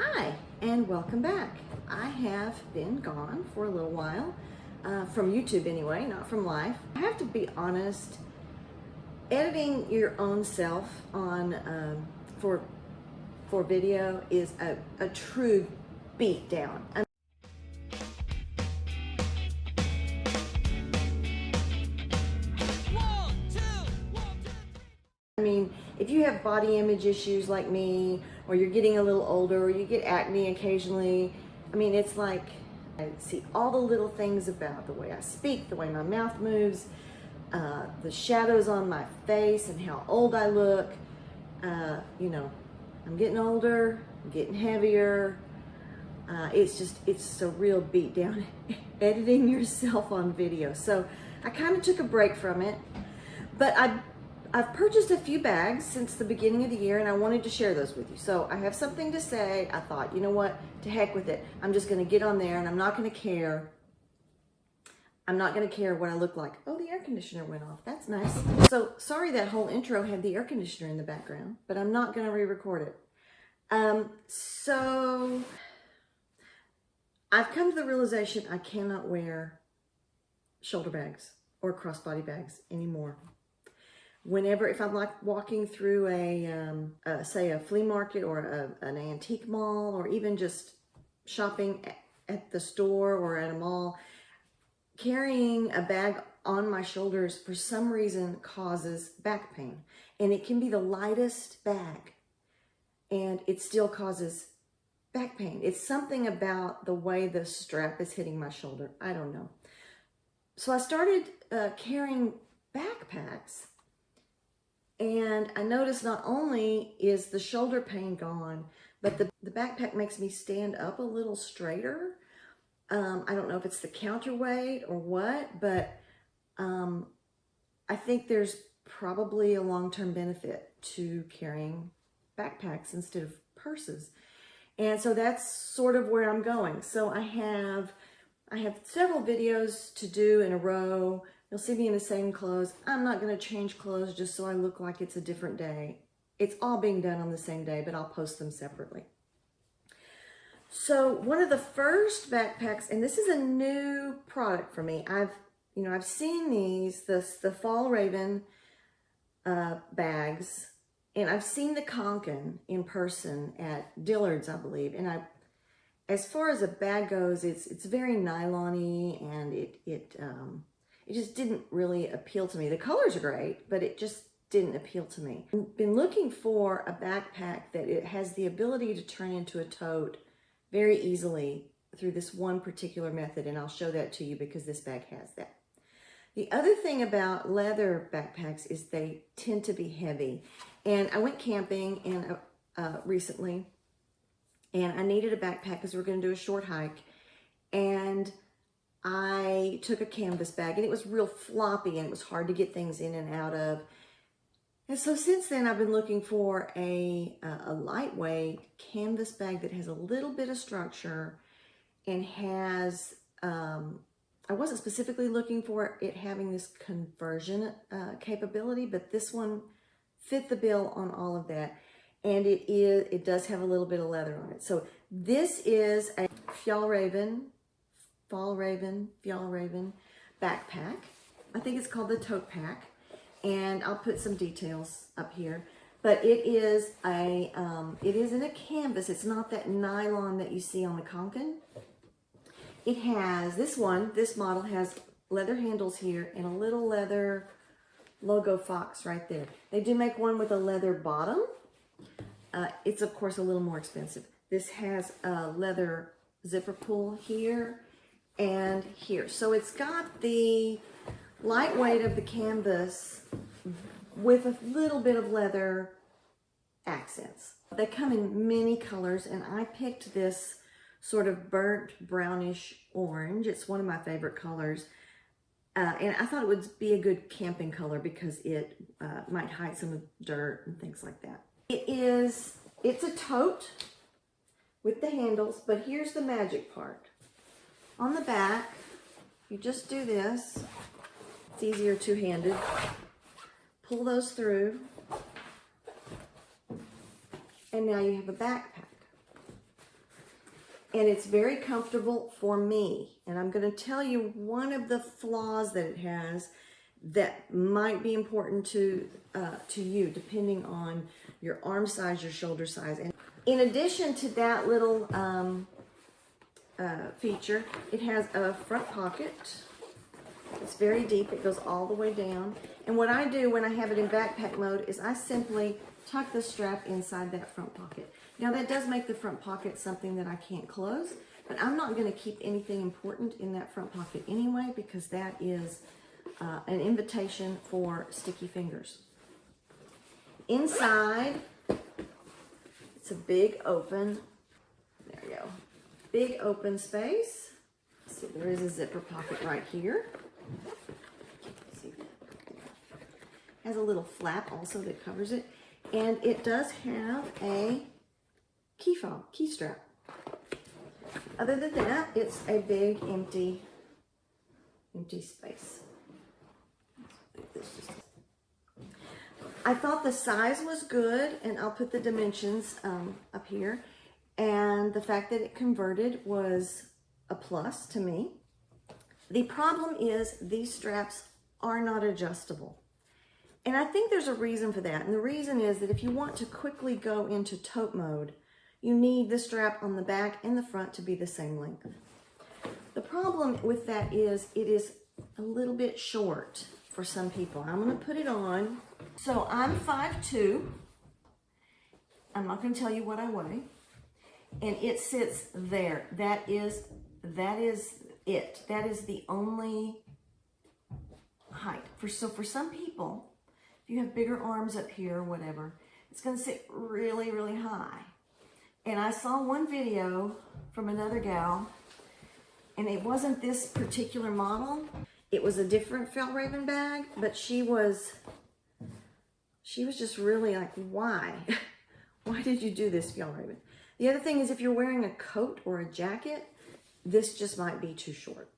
Hi, and welcome back. I have been gone for a little while, from YouTube anyway, not from life. I have to be honest, editing your own self on for video is a true beatdown. I mean, if you have body image issues like me, or you're getting a little older, or you get acne occasionally, I mean, it's like I see all the little things about the way I speak, the way my mouth moves, the shadows on my face, and how old I look. You know, I'm getting older, I'm getting heavier. It's a real beat down editing yourself on video. So I kind of took a break from it, but I've purchased a few bags since the beginning of the year, and I wanted to share those with you. So I have something to say. I thought, you know what, to heck with it. I'm just gonna get on there and I'm not gonna care. I'm not gonna care what I look like. Oh, the air conditioner went off, that's nice. So sorry that whole intro had the air conditioner in the background, but I'm not gonna re-record it. So I've come to the realization I cannot wear shoulder bags or crossbody bags anymore. If I'm like walking through say a flea market or an antique mall, or even just shopping at the store or at a mall, carrying a bag on my shoulders for some reason causes back pain. And it can be the lightest bag and it still causes back pain. It's something about the way the strap is hitting my shoulder. I don't know. So I started carrying backpacks. And I noticed not only is the shoulder pain gone, but the backpack makes me stand up a little straighter. I don't know if it's the counterweight or what, but I think there's probably a long-term benefit to carrying backpacks instead of purses. And so that's sort of where I'm going. So I have several videos to do in a row. You'll see me in the same clothes. I'm not going to change clothes just so I look like it's a different day. It's all being done on the same day, but I'll post them separately. So one of the first backpacks, and this is a new product for me. I've seen these, the Fjallraven bags, and I've seen the Kanken in person at Dillard's, I believe. And as far as a bag goes, it's very nylon-y, and it just didn't really appeal to me. The colors are great, but it just didn't appeal to me. I've been looking for a backpack that it has the ability to turn into a tote very easily through this one particular method, and I'll show that to you because this bag has that. The other thing about leather backpacks is they tend to be heavy. And I went camping recently, and I needed a backpack because we're going to do a short hike. And I took a canvas bag, and it was real floppy, and it was hard to get things in and out of. And so since then, I've been looking for a lightweight canvas bag that has a little bit of structure and has, I wasn't specifically looking for it having this conversion capability, but this one fit the bill on all of that. And it does have a little bit of leather on it. So this is a Fjallraven backpack. I think it's called the TotePack, and I'll put some details up here. But it is in a canvas. It's not that nylon that you see on the Kanken. It has this model has leather handles here and a little leather logo fox right there. They do make one with a leather bottom. It's of course a little more expensive. This has a leather zipper pull here and here. So it's got the lightweight of the canvas with a little bit of leather accents. They come in many colors, and I picked this sort of burnt brownish orange. It's one of my favorite colors. And I thought it would be a good camping color because it might hide some of the dirt and things like that. It's a tote with the handles, but here's the magic part. On the back, you just do this. It's easier two-handed. Pull those through, and now you have a backpack. and it's very comfortable for me. And I'm going to tell you one of the flaws that it has that might be important to you, depending on your arm size, your shoulder size. And in addition to that little feature, it has a front pocket. It's very deep. It goes all the way down. And what I do when I have it in backpack mode is I simply tuck the strap inside that front pocket. Now that does make the front pocket something that I can't close, but I'm not going to keep anything important in that front pocket anyway, because that is an invitation for sticky fingers. Inside, it's a big open, there we go, big open space. So there is a zipper pocket right here. See, has a little flap also that covers it, and it does have a key fob, key strap. Other than that, it's a big empty space. I thought the size was good, and I'll put the dimensions up here. And the fact that it converted was a plus to me. The problem is these straps are not adjustable. And I think there's a reason for that. And the reason is that if you want to quickly go into tote mode, you need the strap on the back and the front to be the same length. The problem with that is it is a little bit short for some people. I'm going to put it on. So I'm 5'2". I'm not going to tell you what I weigh. And it sits there. That is it. That is the only height. So for some people, if you have bigger arms up here or whatever, it's going to sit really, really high. And I saw one video from another gal, and it wasn't this particular model. It was a different Fjallraven bag, but she was just really like, why? Why did you do this, Fjallraven? The other thing is if you're wearing a coat or a jacket, this just might be too short.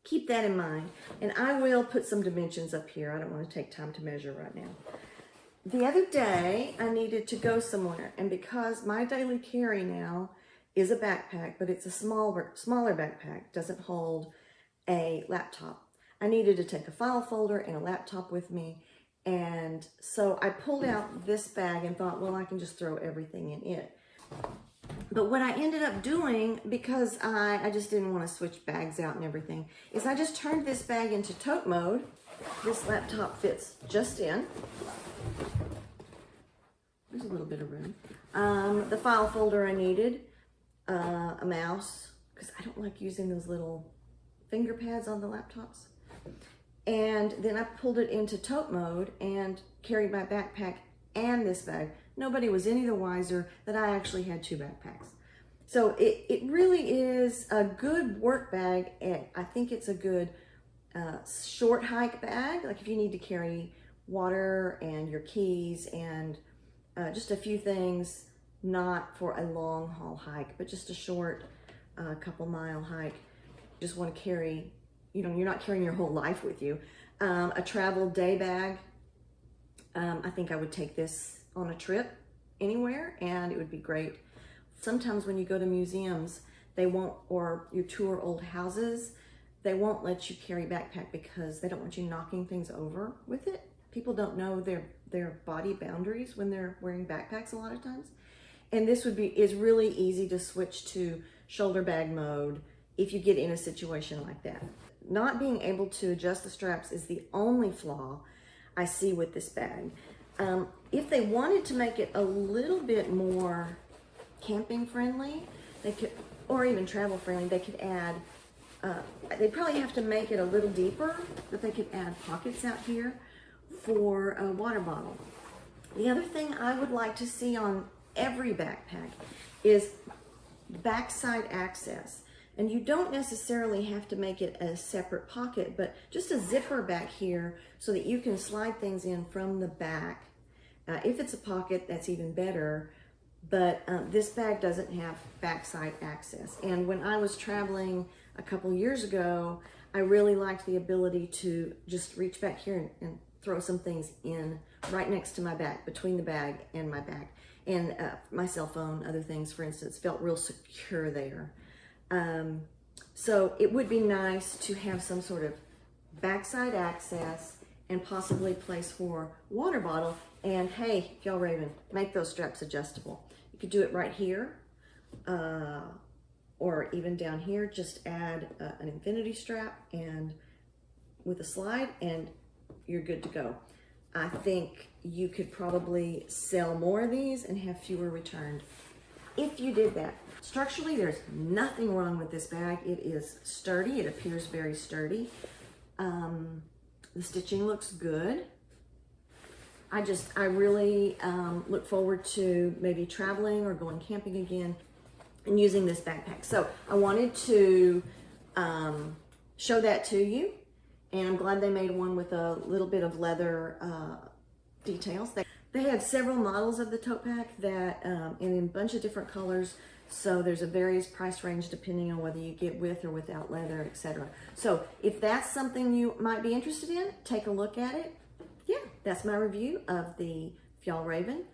Keep that in mind. And I will put some dimensions up here. I don't want to take time to measure right now. The other day, I needed to go somewhere, and because my daily carry now is a backpack, but it's a smaller backpack, doesn't hold a laptop. I needed to take a file folder and a laptop with me, and so I pulled out this bag and thought, well, I can just throw everything in it. But what I ended up doing, because I just didn't want to switch bags out and everything, is I just turned this bag into tote mode. This laptop fits just in. There's a little bit of room. The file folder I needed, a mouse, because I don't like using those little finger pads on the laptops. And then I pulled it into tote mode and carried my backpack and this bag. Nobody was any the wiser that I actually had two backpacks. So it really is a good work bag. And I think it's a good short hike bag. Like if you need to carry water and your keys and just a few things, not for a long haul hike, but just a short couple mile hike. Just want to carry, you're not carrying your whole life with you. A travel day bag. I think I would take this on a trip anywhere, and it would be great. Sometimes when you go to museums, they won't, or you tour old houses, they won't let you carry backpack because they don't want you knocking things over with it. People don't know their body boundaries when they're wearing backpacks a lot of times. And this is really easy to switch to shoulder bag mode if you get in a situation like that. Not being able to adjust the straps is the only flaw I see with this bag. If they wanted to make it a little bit more camping friendly, they could, or even travel friendly, they could add, they'd probably have to make it a little deeper, but they could add pockets out here for a water bottle. The other thing I would like to see on every backpack is backside access. And you don't necessarily have to make it a separate pocket, but just a zipper back here so that you can slide things in from the back. If it's a pocket, that's even better, but this bag doesn't have backside access. And when I was traveling a couple years ago, I really liked the ability to just reach back here and throw some things in right next to my back, between the bag and my back. And my cell phone, other things, for instance, felt real secure there. So it would be nice to have some sort of backside access and possibly place for water bottle. And hey, Fjallraven, make those straps adjustable. You could do it right here, or even down here. Just add an infinity strap and with a slide, and you're good to go. I think you could probably sell more of these and have fewer returned if you did that. Structurally, there's nothing wrong with this bag. It is sturdy. It appears very sturdy. The stitching looks good. I really look forward to maybe traveling or going camping again and using this backpack. So I wanted to show that to you. And I'm glad they made one with a little bit of leather details. They have several models of the tote pack that in a bunch of different colors. So there's a various price range depending on whether you get with or without leather, etc. So if that's something you might be interested in, take a look at it. Yeah, that's my review of the Fjallraven